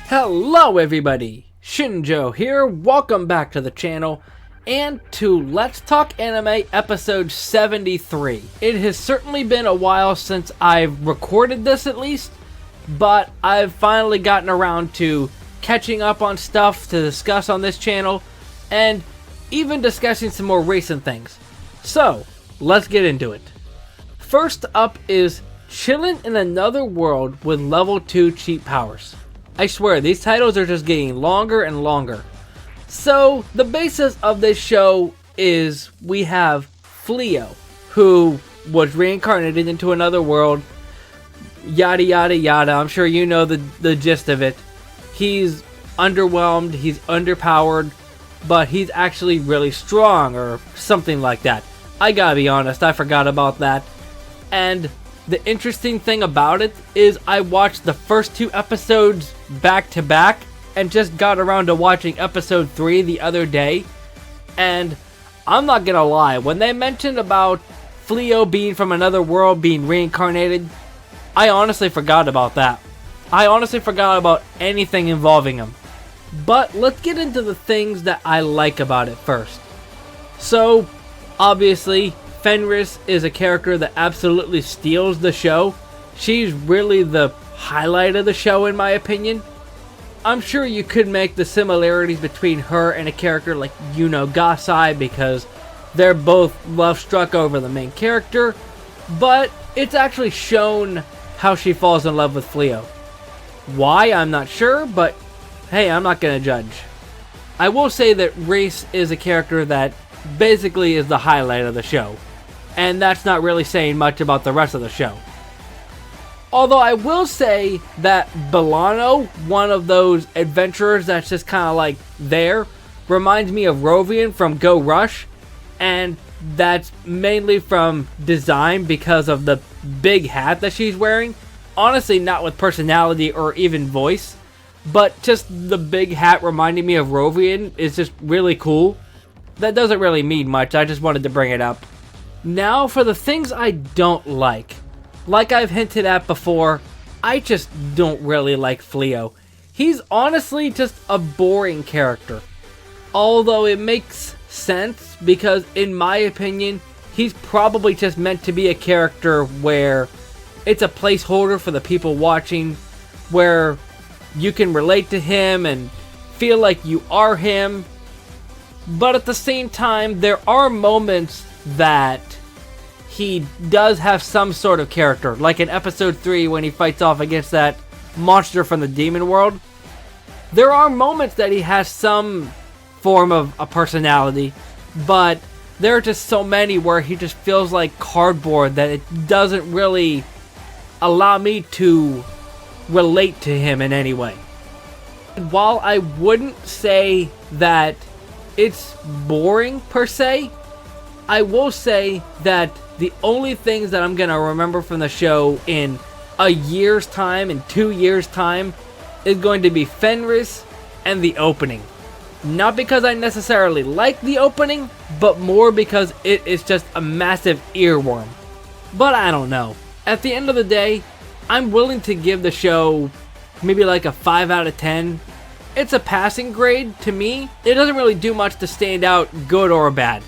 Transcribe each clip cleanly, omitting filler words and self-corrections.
Hello everybody, Shinjo here, welcome back to the channel, and to Let's Talk Anime episode 73. It has certainly been a while since I've recorded this at least, but I've finally gotten around to catching up on stuff to discuss on this channel, and even discussing some more recent things. So, let's get into it. First up is Chillin' in Another World with level 2 cheat powers. I swear, these titles are just getting longer and longer. So, the basis of this show is we have Fleo, who was reincarnated into another world, yada yada yada. I'm sure you know the gist of it. He's underwhelmed, he's underpowered, but he's actually really strong, or something like that. I gotta be honest, I forgot about that. And the interesting thing about it is I watched the first 2 episodes back to back and just got around to watching episode 3 the other day. And I'm not gonna lie, when they mentioned about Fleo being from another world, being reincarnated, I honestly forgot about that. I honestly forgot about anything involving him. But let's get into the things that I like about it first. So, obviously, Fenris is a character that absolutely steals the show. She's really the highlight of the show in my opinion. I'm sure you could make the similarities between her and a character like Yuno Gasai because they're both love-struck over the main character, but it's actually shown how she falls in love with Fleo. Why, I'm not sure, but hey, I'm not gonna judge. I will say that Reese is a character that basically is the highlight of the show. And that's not really saying much about the rest of the show. Although I will say that Belano, one of those adventurers that's just kind of like there, reminds me of Rovian from Go Rush. And that's mainly from design because of the big hat that she's wearing. Honestly, not with personality or even voice. But just the big hat reminding me of Rovian is just really cool. That doesn't really mean much, I just wanted to bring it up. Now for the things I don't like. Like I've hinted at before, I just don't really like Fleo. He's honestly just a boring character. Although it makes sense because in my opinion, he's probably just meant to be a character where it's a placeholder for the people watching, where you can relate to him and feel like you are him. But at the same time, there are moments that he does have some sort of character. Like in episode 3 when he fights off against that monster from the demon world. There are moments that he has some form of a personality. But there are just so many where he just feels like cardboard that it doesn't really allow me to relate to him in any way. While I wouldn't say that it's boring per se, I will say that the only things that I'm gonna remember from the show in a year's time, in 2 years' time, is going to be Fenris and the opening. Not because I necessarily like the opening, but more because it is just a massive earworm. But I don't know. At the end of the day, I'm willing to give the show maybe like a 5 out of 10. It's a passing grade to me. It doesn't really do much to stand out good or bad.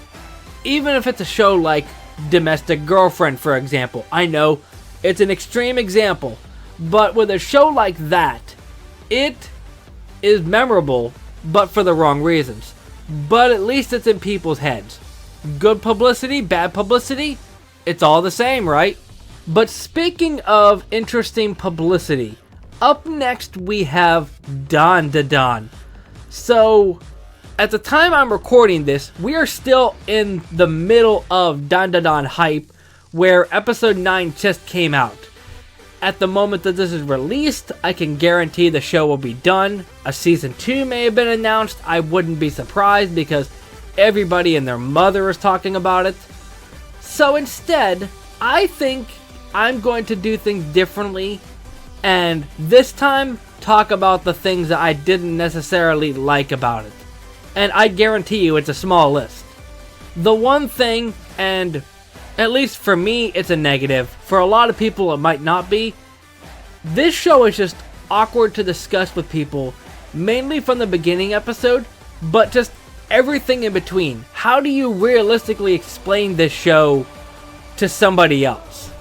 Even if it's a show like Domestic Girlfriend, for example. I know it's an extreme example, but with a show like that, it is memorable, but for the wrong reasons. But at least it's in people's heads. Good publicity, bad publicity, it's all the same, right? But speaking of interesting publicity, up next we have DanDaDan. So, at the time I'm recording this, we are still in the middle of DanDaDan hype, where episode 9 just came out. At the moment that this is released, I can guarantee the show will be done. A season 2 may have been announced. I wouldn't be surprised because everybody and their mother is talking about it. So instead, I think I'm going to do things differently, and this time talk about the things that I didn't necessarily like about it. And I guarantee you it's a small list. The one thing, and At least for me, it's a negative. For a lot of people, it might not be. This show is just awkward to discuss with people, mainly from the beginning episode, but just everything in between. How do you realistically explain this show to somebody else?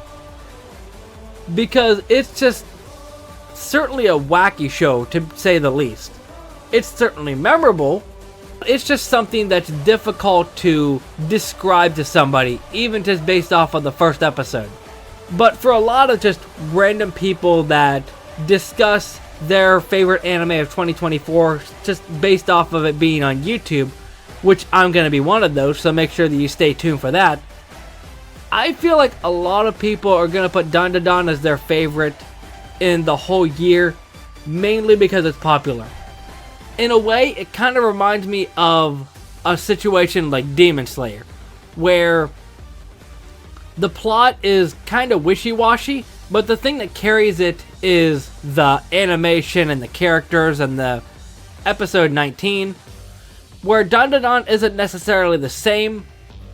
Because it's just certainly a wacky show, to say the least. It's certainly memorable. It's just something that's difficult to describe to somebody, even just based off of the first episode. But for a lot of just random people that discuss their favorite anime of 2024 just based off of it being on YouTube, which I'm going to be one of those, so make sure that you stay tuned for that. I feel like a lot of people are going to put DanDaDan as their favorite in the whole year, mainly because it's popular. In a way, it kind of reminds me of a situation like Demon Slayer, where the plot is kind of wishy-washy, but the thing that carries it is the animation and the characters and the episode 19, where DanDaDan isn't necessarily the same.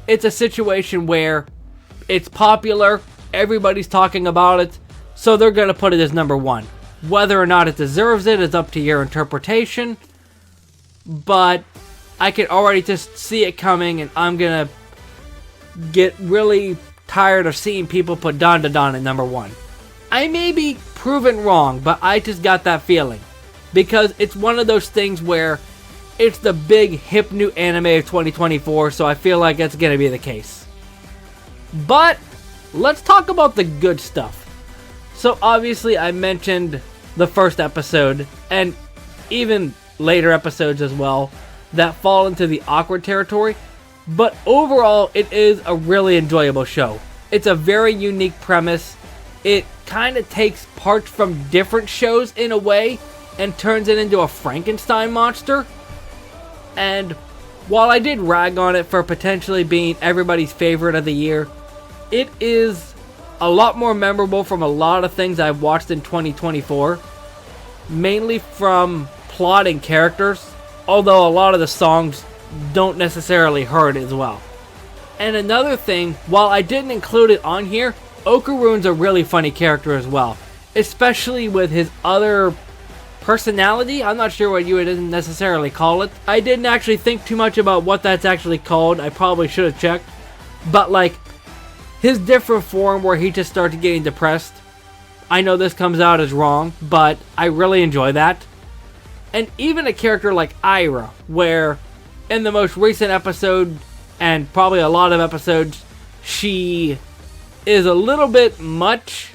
It's a situation where it's popular, everybody's talking about it, so they're going to put it as number one. Whether or not it deserves it is up to your interpretation, but I can already just see it coming, and I'm going to get really tired of seeing people put DanDaDan at number one. I may be proven wrong, but I just got that feeling, because it's one of those things where it's the big hip new anime of 2024, so I feel like that's going to be the case. But let's talk about the good stuff. So obviously I mentioned the first episode, and even later episodes as well, that fall into the awkward territory. But overall, it is a really enjoyable show. It's a very unique premise. It kind of takes parts from different shows in a way and turns it into a Frankenstein monster. And while I did rag on it for potentially being everybody's favorite of the year, it is a lot more memorable from a lot of things I've watched in 2024. Mainly from plot and characters, although a lot of the songs don't necessarily hurt as well. And another thing, while I didn't include it on here, Okarune's a really funny character as well, especially with his other personality. I'm not sure what you would necessarily call it. I didn't actually think too much about what that's actually called. I probably should have checked. But like, his different form where he just started getting depressed. I know this comes out as wrong, but I really enjoy that. And even a character like Ira, where in the most recent episode, and probably a lot of episodes, she is a little bit much.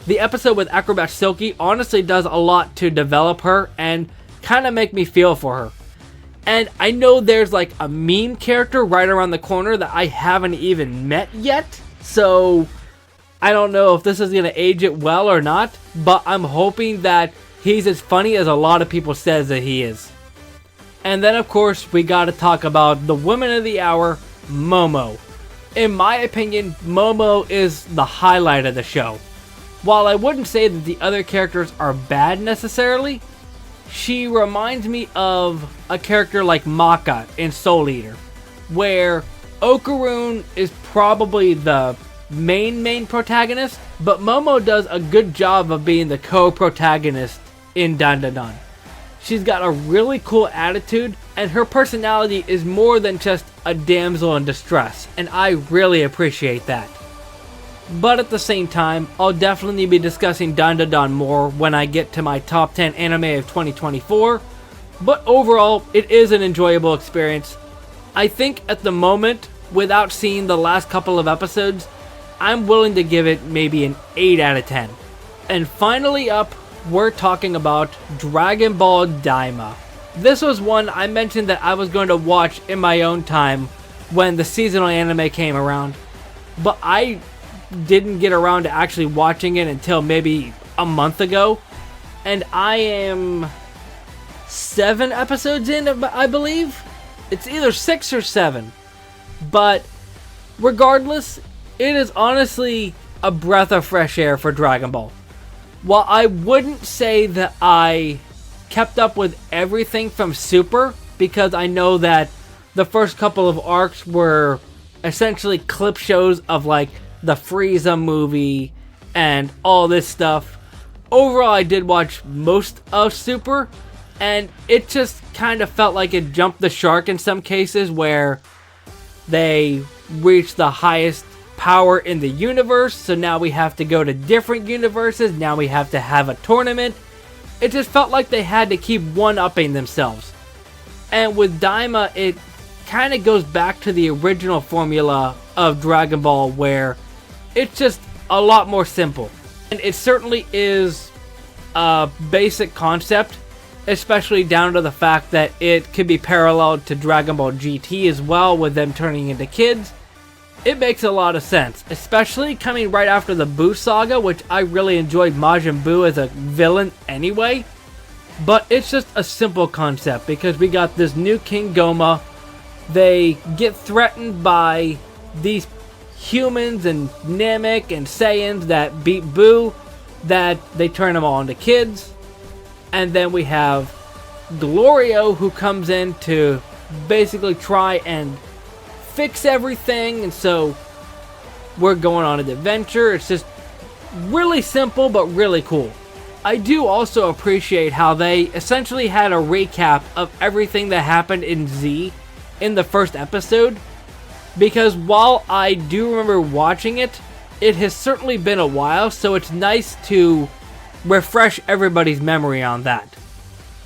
The episode with Acrobat Silky honestly does a lot to develop her and kind of make me feel for her. And I know there's like a meme character right around the corner that I haven't even met yet, so I don't know if this is going to age it well or not, but I'm hoping that he's as funny as a lot of people says that he is. And then of course we got to talk about the woman of the hour, Momo. In my opinion, Momo is the highlight of the show. While I wouldn't say that the other characters are bad necessarily, she reminds me of a character like Maka in Soul Eater, where Okarune is probably the main protagonist, but Momo does a good job of being the co-protagonist in DanDaDan. She's got a really cool attitude, and her personality is more than just a damsel in distress, and I really appreciate that. But at the same time, I'll definitely be discussing DanDaDan more when I get to my top 10 anime of 2024, but overall, it is an enjoyable experience. I think at the moment, without seeing the last couple of episodes, I'm willing to give it maybe an 8 out of 10. And finally up, we're talking about Dragon Ball Daima. This was one I mentioned that I was going to watch in my own time when the seasonal anime came around, but I didn't get around to actually watching it until maybe a month ago, and I am 7 episodes in, I believe. It's either 6 or 7, but regardless, it is honestly a breath of fresh air for Dragon Ball. While I wouldn't say that I kept up with everything from Super, because I know that the first couple of arcs were essentially clip shows of like the Frieza movie and all this stuff. Overall, I did watch most of Super, and it just kind of felt like it jumped the shark in some cases where they reached the highest power in the universe, so now we have to go to different universes, now we have to have a tournament. It just felt like they had to keep one-upping themselves. And with Daima, it kind of goes back to the original formula of Dragon Ball, where it's just a lot more simple. And it certainly is a basic concept, especially down to the fact that it could be paralleled to Dragon Ball GT as well, with them turning into kids. It makes a lot of sense, especially coming right after the Buu saga, which I really enjoyed Majin Buu as a villain anyway. But it's just a simple concept, because we got this new King Goma. They get threatened by these humans and Namek and Saiyans that beat Buu, that they turn them all into kids. And then we have Glorio, who comes in to basically try and fix everything, and so we're going on an adventure. It's just really simple but really cool. I do also appreciate how they essentially had a recap of everything that happened in Z in the first episode, because while I do remember watching it, it has certainly been a while, so it's nice to refresh everybody's memory on that.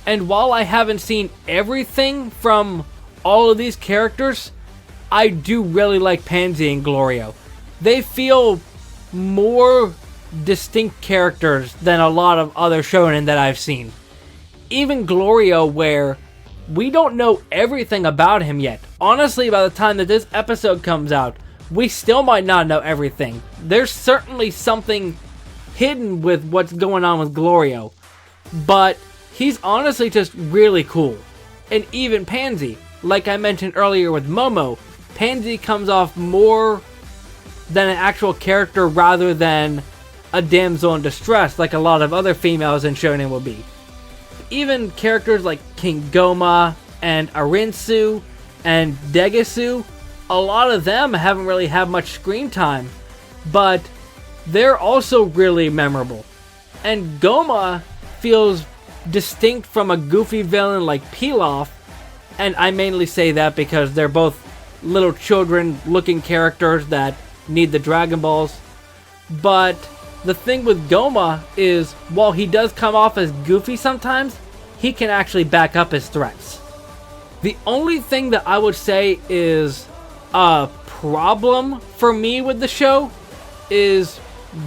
And while I haven't seen everything from all of these characters, I do really like Pansy and Glorio. They feel more distinct characters than a lot of other shonen that I've seen. Even Glorio, where we don't know everything about him yet. Honestly, by the time that this episode comes out, we still might not know everything. There's certainly something hidden with what's going on with Glorio, but he's honestly just really cool. And even Pansy, like I mentioned earlier with Momo, Pansy comes off more than an actual character rather than a damsel in distress like a lot of other females in shonen will be. Even characters like King Goma and Arinsu and Degisu, a lot of them haven't really had much screen time, but they're also really memorable. And Goma feels distinct from a goofy villain like Pilaf, and I mainly say that because they're both little children looking characters that need the Dragon Balls. But the thing with Goma is, while he does come off as goofy sometimes, he can actually back up his threats. The only thing that I would say is a problem for me with the show is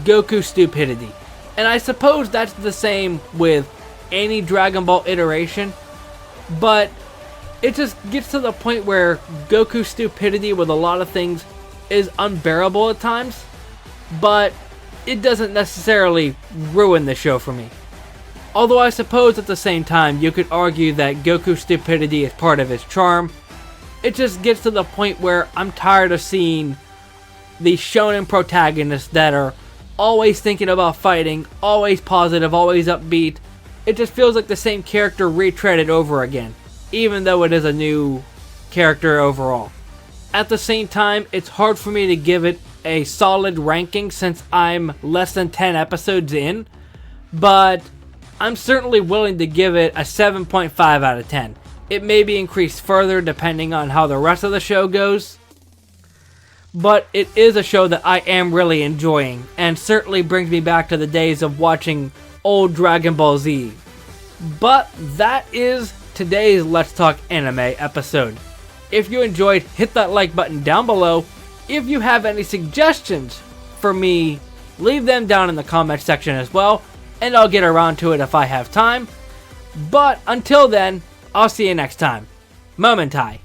Goku's stupidity. And I suppose that's the same with any Dragon Ball iteration, but it just gets to the point where Goku's stupidity with a lot of things is unbearable at times, but it doesn't necessarily ruin the show for me. Although I suppose at the same time you could argue that Goku's stupidity is part of his charm. It just gets to the point where I'm tired of seeing these shonen protagonists that are always thinking about fighting, always positive, always upbeat. It just feels like the same character retreaded over again, even though it is a new character overall. At the same time, it's hard for me to give it a solid ranking since I'm less than 10 episodes in, but I'm certainly willing to give it a 7.5 out of 10. It may be increased further depending on how the rest of the show goes, but it is a show that I am really enjoying and certainly brings me back to the days of watching old Dragon Ball Z. But that is today's Let's Talk Anime episode. If you enjoyed, hit that like button down below. If you have any suggestions for me, leave them down in the comment section as well, and I'll get around to it if I have time. But until then, I'll see you next time. Momentai.